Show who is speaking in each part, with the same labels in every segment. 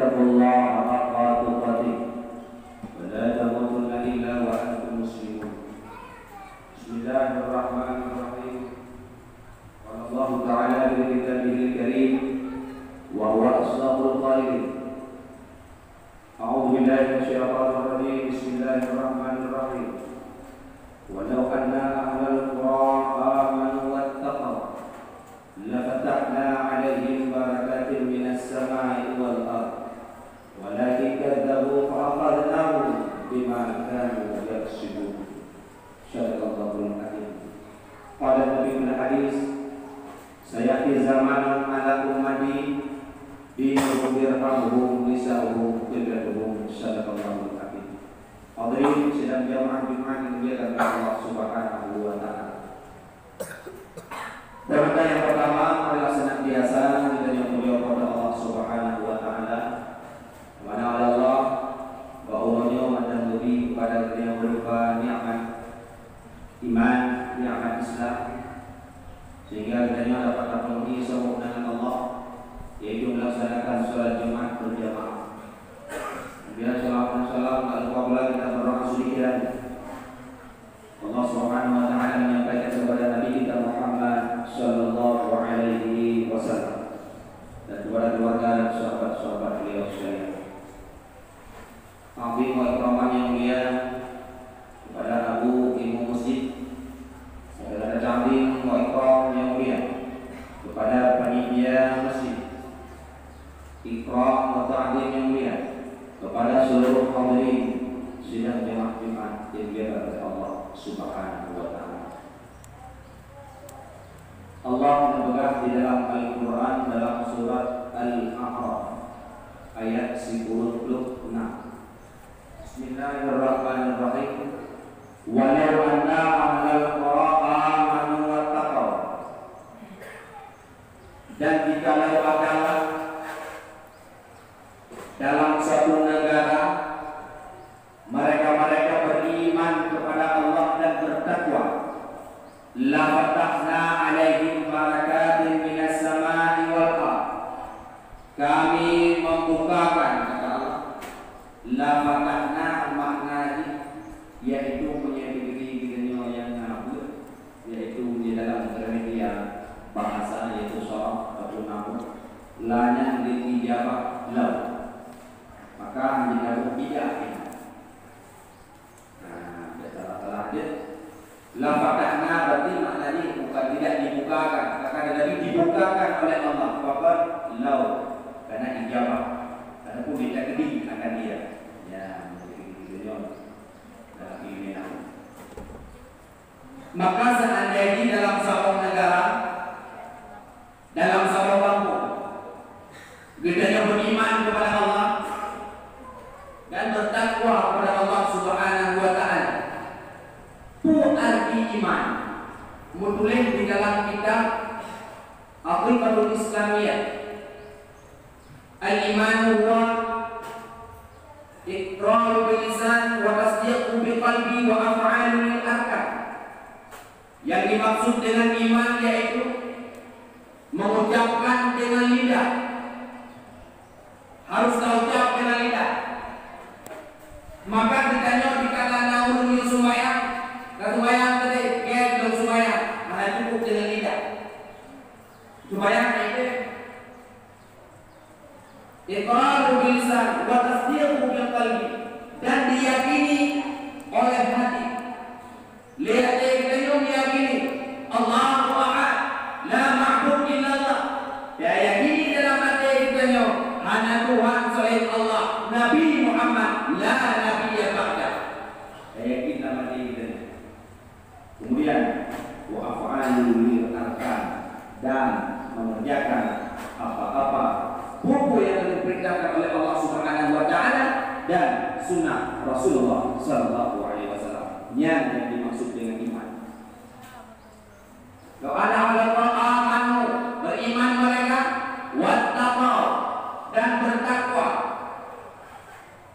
Speaker 1: واتقوا الله حق تقاته ولا تموتن إلا وأنتم مسلمون. بسم الله الرحمن الرحيم. قال الله تعالى في كتابه الكريم وهو أصدق القائلين. أعوذ بالله من الشيطان الرجيم. بسم الله الرحمن الرحيم. ولو أن أهل القرى آمنوا واتقوا لفتحنا عليهم بركات من السماء والأرض ولكن كذبوا فأخذناهم بما كانوا يكسبون. صدق الله العظيم. قال النبي في الحديث سيأتي زمان على أمتي دينهم يرحمهم نساؤهم قبلتهم. صدق الله العظيم. Hadirin sidang jamaah Jumat yang dimuliakan Allah Subhanahu wa taala. Perkara yang pertama adalah senantiasa kita yang mulia kepada Allah Subhanahu wa taala. Mana Allah bahwa dan lebih kepada yang berupa nikmat iman, nikmat Islam, sehingga kita dapat memenuhi semua undangan Allah, yaitu melaksanakan sholat Jumat berjamaah. Biar salam dan salam al-Qawla kita berdoa sedikit. Allah Subhanahu wa taala menyampaikan kepada Nabi kita Muhammad sallallahu alaihi wasallam dan kepada keluarga dan sahabat-sahabat beliau sekalian. Azim wa ikramah yang mulia kepada Abu Imam Masjid, kepada Azim wa ikram yang mulia kepada panitia masjid, ikram wa ta'zim yang mulia kepada seluruh hadirin sidang jemaah Jumat yang dimuliakan oleh Allah Subhanahu wa taala. Allah berpegang di dalam Al-Qur'an dalam surat Al-A'raf ayat 96. Bismillahirrahmanirrahim. Walau anna ahlal qura amanu wattaqaw. Dan jikalau adalah dalam suatu negara mereka beriman kepada Allah dan bertakwa, la fatahna alaihim barakatin minas samai wal ardh. Kami membukakan, kata Allah, la fatahna maknanya yaitu punya diri yang ngabur, yaitu di dalam media bahasa yaitu sorof atau nabur, lanya di ijabah lau, maka menjadi tidak. La fatahna berarti maknanya bukan tidak dibukakan, akan tetapi dibukakan oleh Allah. Faqad lau karena ijabah, karena pun tidak kedih akan dia. Ya, menjadi dalam ini. Maka seandainya dalam sebuah negara, dalam sebuah kampung, kita beriman kepada Allah dan bertakwa kepada Allah Subhanahu wa taala. Itu arti iman. Menulis di dalam kitab Aqidatul Islamiyah. Al-iman huwa iqraru bil lisan wa tasdiqu bil qalbi wa af'alu bil arkan. Yang dimaksud dengan iman yaitu mengucapkan dengan lidah. Harus ucap dengan lidah. Maka ditanya dikata naun sumayang, sumayang tadi, kayak belum sumayang, mana cukup dengan lidah. Sumayang itu iqraru bil lisan wa tasdiqu bil qalbi, dan diyakini oleh hati. Lihat kita meyakini Allahu Ahad, la ma'bud illallah. Ya yakini dalam hati kita hanya Tuhan selain Allah, Nabi Muhammad la nabiyya ba'da. Yakin dalam hati kita. Kemudian wa af'alu bil arkan, dan mengerjakan apa-apa hukum yang diperintahkan oleh Allah Subhanahu wa taala dan sunnah Rasulullah sallallahu alaihi wasallam yang dimaksud dengan iman. Kalau ada amanu beriman mereka, wattaqau dan bertakwa.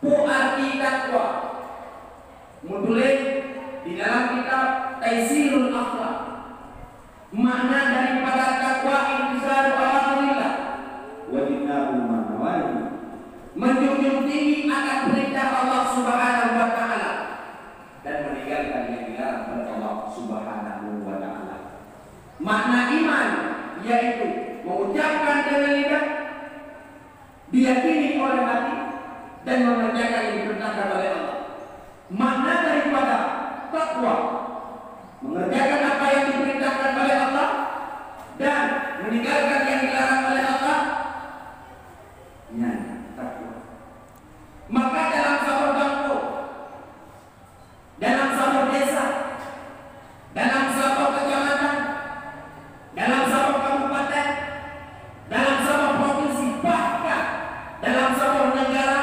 Speaker 1: Bu arti takwa mutulis di dalam kitab Taisirul Akhlaq. Makna daripada takwa intisar awamirillah wa jinabu manawali, menjunjung tinggi akan perintah Allah Subhanahu wa taala dan meninggalkan yang dilarang oleh Allah Subhanahu wa taala. Makna iman yaitu mengucapkan dengan lidah, diyakini oleh hati dan mengerjakan yang diperintahkan oleh Allah. Makna daripada takwa mengerjakan apa yang diperintahkan oleh Allah dan meninggalkan yang dilarang oleh Allah. Takwa. Maka dalam satu kampung, dalam satu desa, dalam satu kecamatan, dalam satu kabupaten, dalam satu provinsi, bahkan dalam satu negara,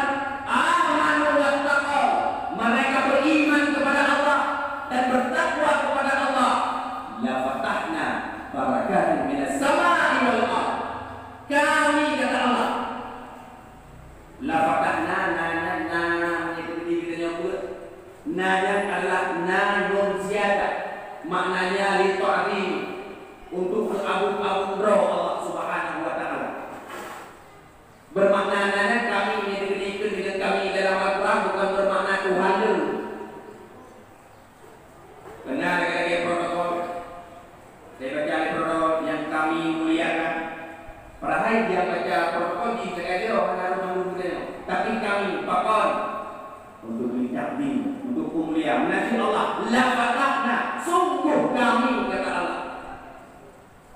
Speaker 1: amanu wattaqaw, mereka beriman kepada Allah dan bertakwa kepada Allah. La fatahna barakatin minas samaa'i wal ardh. Kami kata Allah, la fatahna nanya adalah nanun ziyadah, maknanya li ta'zim, untuk mengagung-agungkan Allah Subhanahu wa taala. Bermakna nanya kami ini diberikan dengan kami dalam Al-Quran bukan bermakna Tuhan dulu. Benar lagi protokol. Saya baca protokol yang kami muliakan. Perahai dia baca protokol di sekali orang harus menunggunya. Tapi kami pakon untuk ditakdim, untuk pemuliaan nasi Allah. La fatahna, sungguh kami kata Allah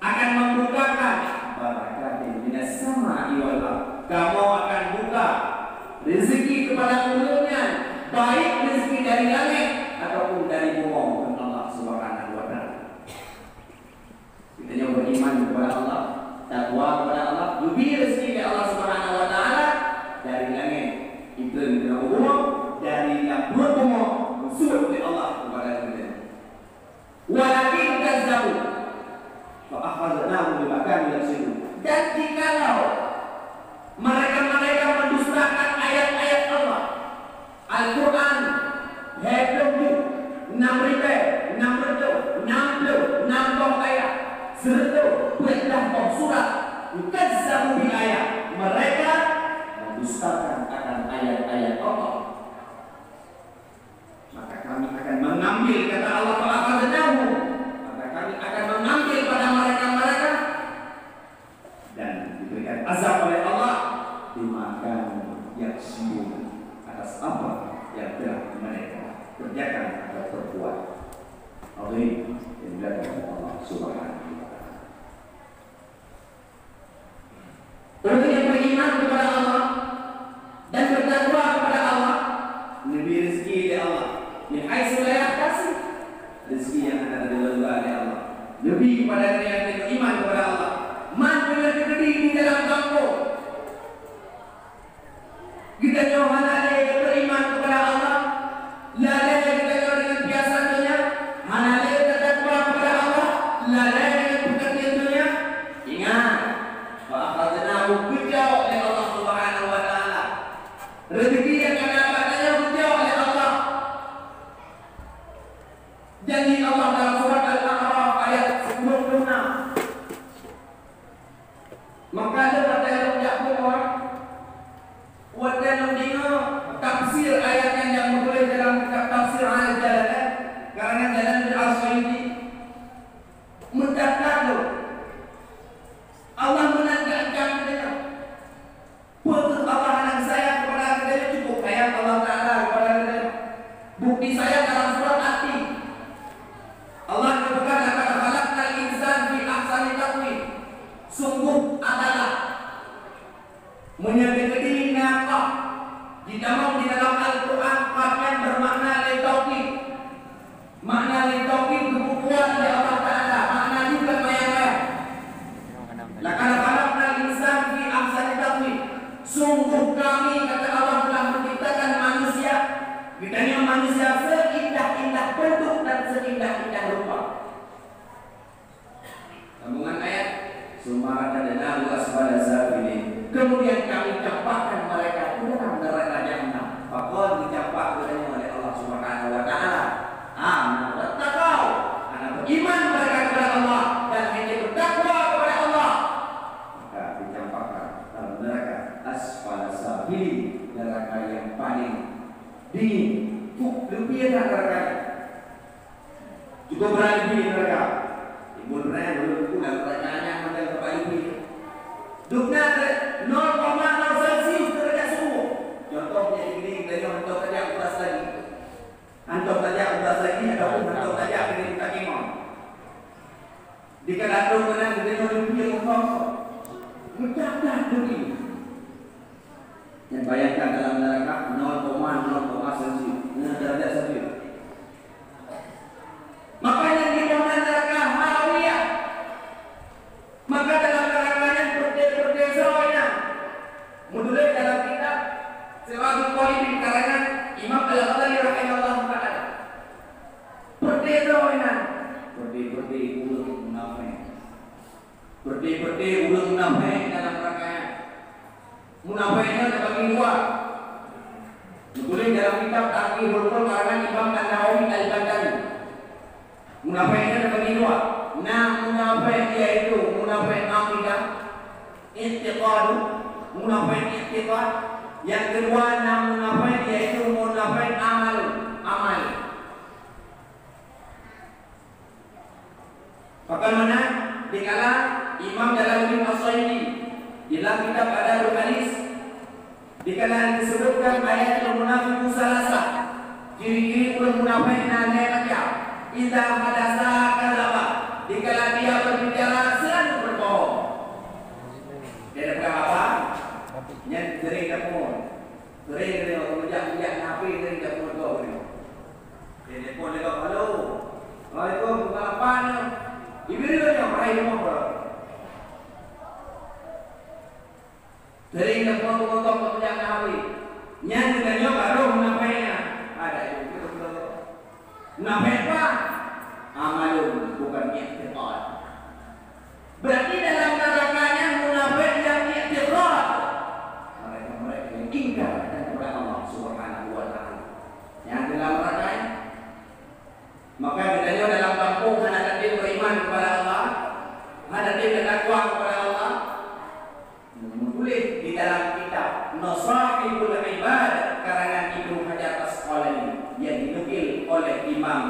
Speaker 1: akan membukakan barakatin minas samaa'i wal ardh. Kamu akan buka rezeki kepada mulutnya, baik rezeki dari langit ataupun dari bumi Allah Subhanahu wa taala. Kita yang beriman kepada Allah, takwa kepada Allah, lebih rezeki dari Allah Subhanahu wa taala dari langit, itu dari bumi, dari yang bumi suruh oleh Allah kepada kita. Walakin kazzabu fa akhadnahum bima kanu yaksibun. Dan jikalau mereka mendustakan ayat-ayat Allah, Al-Quran, Hebrew, 60 ayat, serta perintah surat, kazzabu bil ayat, mereka mendustakan akan ayat-ayat Allah. Maka kami akan mengambil, kata Allah, maka kami akan mengambil pada mereka dan diberikan azab oleh Allah dimakan yang sibuk atas apa yang telah mereka kerjakan atau perbuat. Azim yang dilakukan Allah Subhanahu wa taala. Orang yang beriman kepada Allah dan bertakwa kepada Allah, lebih rezeki dari Allah. Min haitsu la yahtasib, rezeki yang ada dari Allah dari Allah. Lebih kepada yang beriman kepada Allah. Man punya berdiri di dalam kampung, kita jangan ada yang beriman kepada Allah, lalai kita jangan dengan biasa dunia, lalai kita takwa kepada Allah, lalai dengan pekerjaan dunia. Ingat, fa'akhadnahu bijauh oleh Allah Subhanahu wa taala. Rezeki yang kami dapatkannya bijauh oleh Allah. Janji Allah dalam surat Al-A'raf ayat 96. Maka ada pertanyaan jakun orang wadah dino tafsir ayat yang boleh dalam kitab tafsir Al-Jalalan karena Jalan Al-Suyuti mendapat Allah menandakan dia putus Allah anak saya kepada dia cukup ayat Allah Ta'ala kepada dia. Bukti saya dalam surat At-Tin, Allah berkata laqad khalaqnal insana fi ahsani taqwim, sungguh adalah menyegedi naqah di dalam Al-Quran pakaian bermakna litauqid. Makna litauqid kebukuan oleh Allah Ta'ala, makna juga mayat. Laqad khalaqnal insana fi ahsani taqwim, sungguh kami kata Allah telah menciptakan manusia, bedanya manusia seindah-indah bentuk dan seindah-indah rupa. Sambungan ayat, Sumara dan Nabi Asbala Zafilin, kemudian kami campakkan mereka ke dalam neraka Jahannam. Fakal dicampakkan oleh Allah Subhanahu wa taala. Amanu wattaqau, anak beriman mereka kepada Allah dan hanya bertakwa kepada Allah, maka dicampakkan dalam neraka Asfala Zafilin, dingin, lebih enak neraka. Juga berani di neraka. Ibu berani dulu pulang pertanyaannya model kembali. Dukna 0,0 Celsius derajat suhu. Contohnya ini dari hantar saja ulas lagi. Hantar saja ulas lagi ataupun hantar saja dari takimon. Di kadang menang dari Olimpia ngomong. Mencatat dulu. Yang bayangkan dalam neraka 0,0 Celsius. Derajat Celsius. Makanya di dalam neraka hawiyah. Maka dalam nerakanya berdesa-desa Mudulai dalam kitab Siratul Qalibin karangan Imam Al-Ghazali rahimahullah taala. Berdesa-desa berde ulun munafik. Berde ulun munafik dalam nerakanya. Munafiknya terbagi dua. Mudulai dalam kitab Taqribul Qaul karangan Imam An-Nawawi Al-Baghdadi. Munafiknya terbagi dua. Munafik yaitu munafik akidah, i'tiqad, munafik i'tiqad. Yang kedua munafik yaitu munafik amal. Bagaimana dikala Imam Jalaluddin As-Suyuti dalam kitab Adabul Hadis dikala disebutkan ayatul munafiqun salasah, ciri-ciri orang munafik dan macam idza hadasa kadzaba. Dikala dia berbicara selalu berbohong. Dia ada apa? Yang sering telefon. Sering dia menjak HP sering telefon kau ni. Dia telefon dia, halo. Waalaikumsalam, bukan apa ni? Ibu dia yang main rumah bro. Sering telefon kau menjak HP. Yang dia baru menapainya. Ada itu. Napai apa? Amalun bukan i'tiqad. Berarti dalam nerakanya munafik yang i'tiqad. Mereka yang ingkar kepada Allah Subhanahu wa taala. Yang dalam nerakanya maka bedanya dalam kampung ada dia beriman kepada Allah, ada dia bertakwa kepada Allah. Menulis di dalam kitab Nasahihul Ibad karangan Ibnu Hajar Asqalani yang dinukil oleh Imam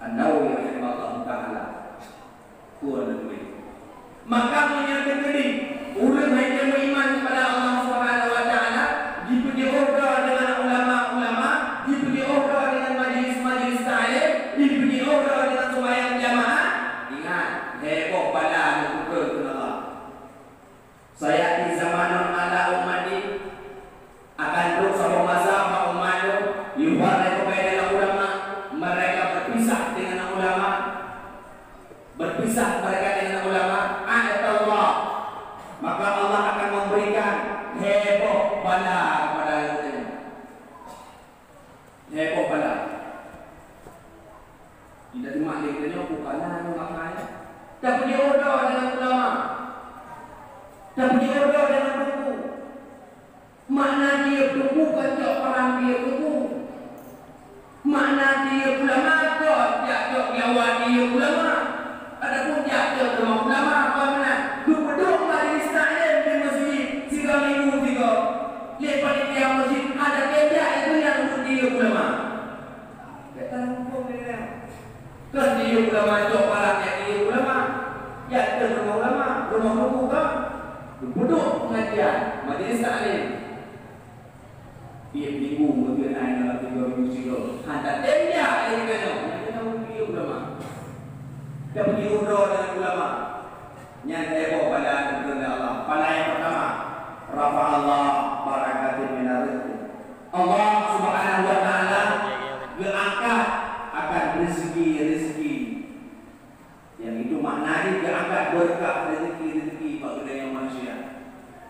Speaker 1: An-Nawawi rahimahullah taala. Maka menyatakan ini ulun yang beriman kepada Allah Subhanahu wa taala diberi order dengan ulama-ulama, diberi order dengan majlis-majlis ta'lim, diberi order dengan sembahyang jamaah. Ingat, heboh pada nukur ke Allah. Saya di zamanon ala ummati akan terus sama masa umatku yufarriqu bainal ulama. Mereka berpisah dengan ulama, berpisah mereka dengan ulama. Allah, maka Allah akan memberikan heboh bala kepada mereka. Heboh bala. Tidak dimaklumkannya bukanlah maknanya. Tak punya order dengan ulama, tak punya order dengan buku. Makna dia buku kan tak orang dia buku. Makna dia ulama tak jauh lawan dia ulama. Adapun jatuh rumah ulama apa mana? Duduk majlis ta'lim di masjid 3 minggu 3. Lepas dia masjid ada kerja itu yang untuk dia ulama. Kata hukum dia. Kan dia ulama jauh barang yang dia ulama. Jatuh rumah ulama, rumah buku kan? Duduk pengajian majlis ta'lim. Tiap minggu mungkin naik dalam 3 minggu silo. Ada kerja yang dia kena dia ulama. Dia pergi umrah dengan ulama. Yang heboh pada kepada Allah. Pada yang pertama, rafa Allah barakatin minar rizqi. Allah Subhanahu wa taala mengangkat akan rezeki. Yang itu maknanya diangkat berkah rezeki bagi yang manusia.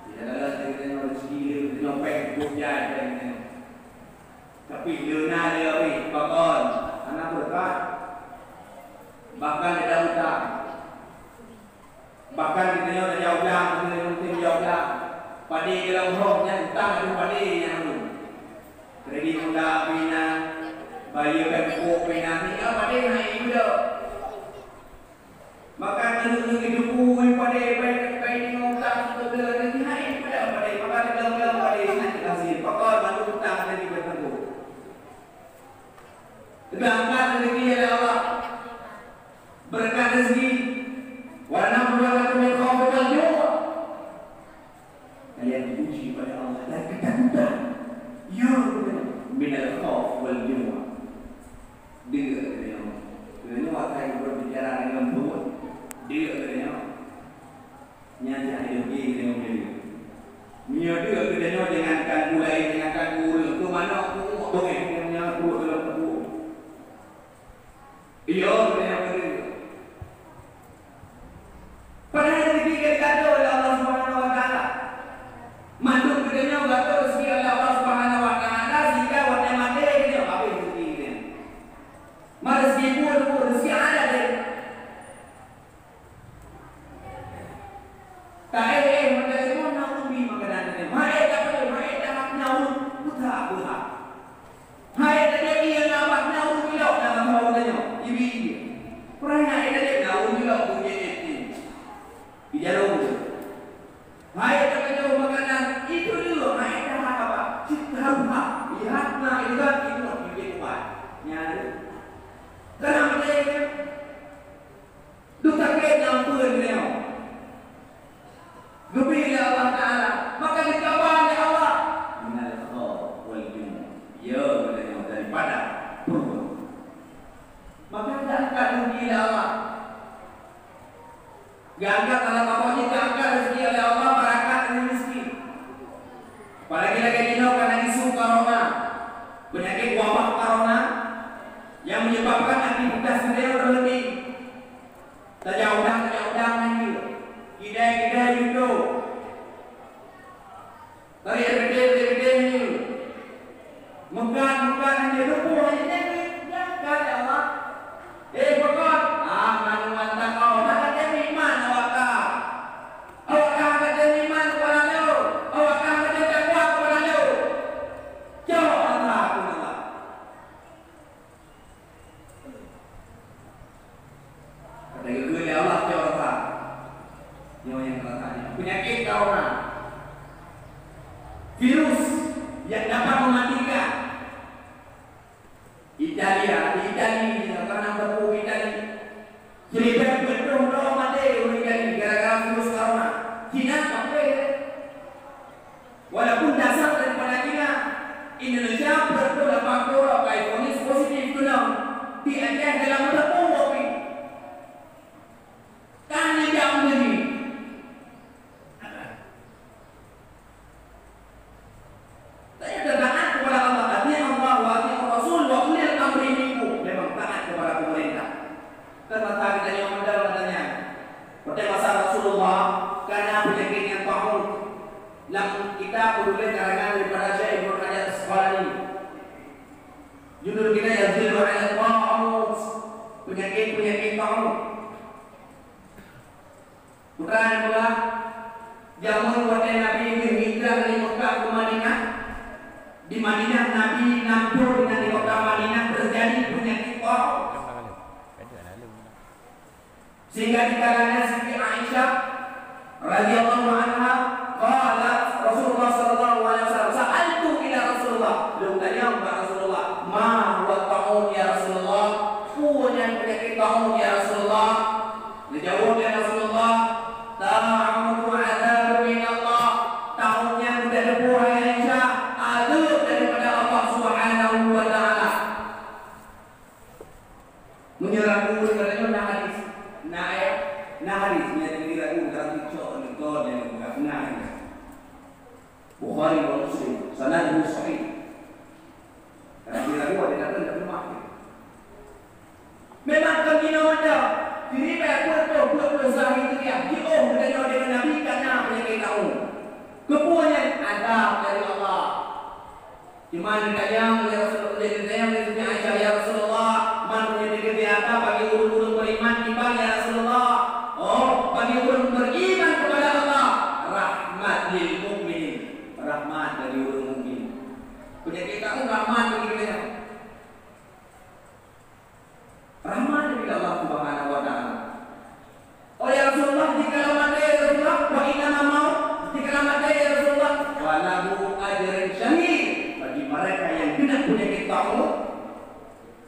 Speaker 1: Tidak ada rezeki dia nyopek bukan dan tapi dia bakal anak berkah. Bahkan ada utang, bahkan kita ada jauh dah, kita jauh dah. Padi dalam rohnya utang ada padi yang tu. Kredit muda pina, bayar pemko pina ni, padi naik juga. Maka tentu hidup pun padi baik utang tu dia naik pada padi. Maka dalam padi nanti kasih, pakar bantu utang nanti bertemu. rezeki. Wa nabluwakum min khawfi wal ju'. Kalian diuji oleh Allah dari ketakutan. Ya, min al-khawf wal ju'. Dia waktu berbicara dengan lembut, dia nyata ideologi dengan dia. Dia dengankan mulai dengankan guru ke mana aku dongeng yang aku dalam buku. Ia dengan dia. Padahal dipikir kata oleh Allah Subhanahu Wa Taala. Manduk kedenya kata rezeki oleh Allah Subhanahu Wa Taala sehingga waktu mati dia apa rezeki dia. Rezeki pun rezeki ada dia. Tak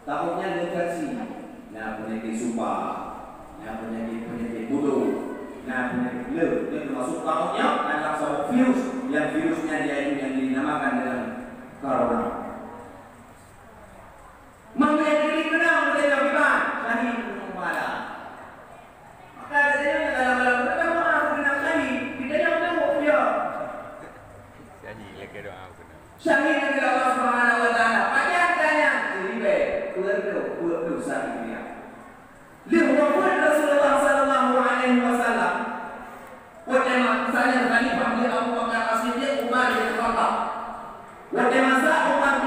Speaker 2: Tahunnya depresi, nah penyakit sumpah, nah
Speaker 1: bodoh. Nah, penyakit dia termasuk tamunya adalah sebuah virus yang virusnya dia itu yang dinamakan dengan corona. Menjadi kenal menjadi bilang syahid kepala. Maka katanya dalam pertama aku kenal syahid, kita yang tahu dia.
Speaker 2: Syahid lagi doa aku kenal.
Speaker 1: Syahid dari Allah Subhanahu Wa Taala. Pajaknya ribe, kuat syahid dia. Lihat Rasulullah Sallallahu Alaihi Wasallam. Waktu misalnya Khalifah dia Abu Bakar As-Siddiq, Umar bin Khattab. Waktu masa Umar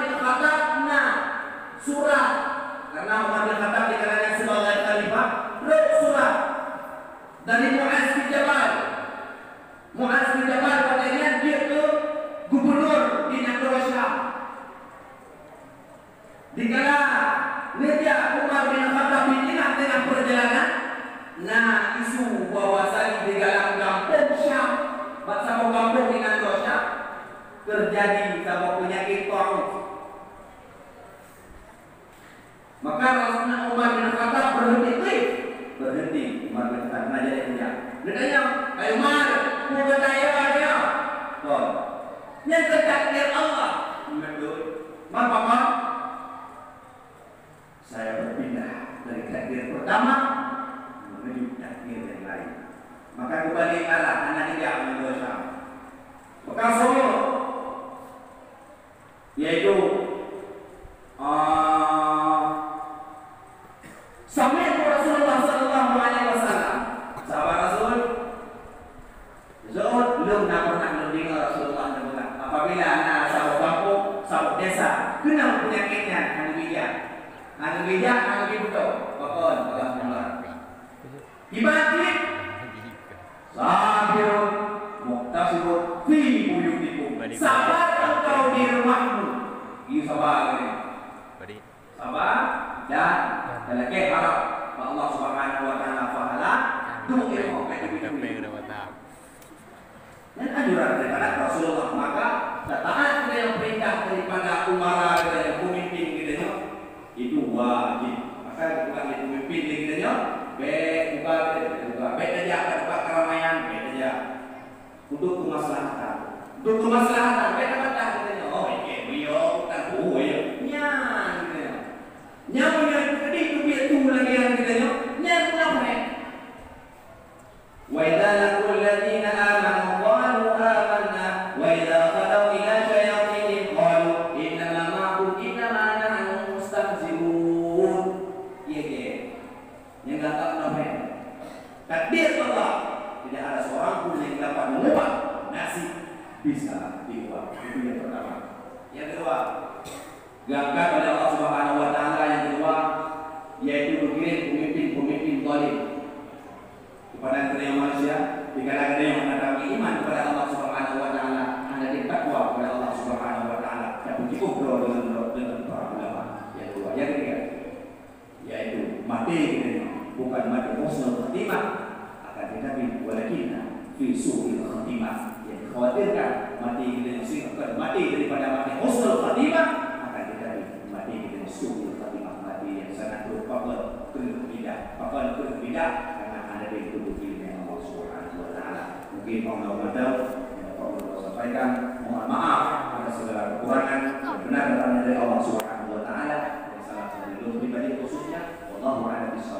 Speaker 1: bin Khattab, nah surat karena Umar bin Khattab dikarenakan sebagai Khalifah, surat dari Mu'az bin Jabal. Mu'az bin Jabal katanya dia ke gubernur di negara Syam. Dikala dia Umar bin Khattab di tengah perjalanan, nah isu bahwasanya di dalam kampung Syam, sama kampung di negara Syam terjadi sama penyakit Taun. Maka Rasulullah Umar bin Khattab berhenti Umar bin Khattab mengajar dia. Dia tanya, "Hai Umar, mau bertanya dia?" Tuan, yang takdir Allah. Betul. Maka saya berpindah dari takdir pertama menuju takdir yang lain. Maka kembali arah anak dia mendosa. Maka semua yaitu sampai Rasulullah Sallallahu Alaihi Wasallam, sahabat Rasul, belum pernah mendengar Rasulullah mendengar. Apabila anak sahabat kampung, sahabat desa, kenal penyakitnya, anu bijak, anu betul, bakon, alhamdulillah. Dibalik, sabirun, muktasibun, fi buyutikum. Sabar engkau di rumahmu. Ini sabar ini. Sabar dan lagi harap Allah Subhanahu Wa Taala pahala tuh dan anjuran daripada Rasulullah. Maka taat dengan perintah daripada umara dan pemimpin kita itu wajib. Maka bukan pemimpin kita bukan aja tempat keramaian aja untuk kemaslahatan. Untuk kemaslahatan beda kita oh beliau bukan nya gitu. Nya punya tadi itu biar tu lagi yang kita nya kenapa wa idza laqul ladina amanu qalu amanna wa idza qalu ila shayatin qalu inna ma'akum inna nahnu mustahzi'un. Yang kata kenapa takdir Allah tidak ada seorang pun yang dapat mengubah nasib bisa diubah. Itu yang pertama. Yang kedua, diangkat oleh Allah Subhanahu Wa Taala. Yang kedua, yaitu mengirim pemimpin-pemimpin zalim kepada dunia manusia. Dikala-kala yang menanami iman kepada Allah Subhanahu Wa Taala, anda bertakwa kepada Allah Subhanahu Wa Taala dan cukup dengan para ulama. Yang kedua, yang ketiga, yaitu mati bukan mati husnul khatimah, akan tetapi walakinna fi su'il khatimah. Yang dikhawatirkan mati dengan sifat mati daripada mati husnul khatimah, akan tetapi mati dengan su'il khatimah, mati yang sangat berpakaian berbeda, karena ada di tubuh ilmu Allah Subhanahu Wa Taala. Mungkin Allah yang perlu sampaikan, mohon maaf atas segala kekurangan yang benar datang dari Allah Subhanahu Wa Taala, yang salah satu pribadi khususnya. Wallahu a'lam bishawab.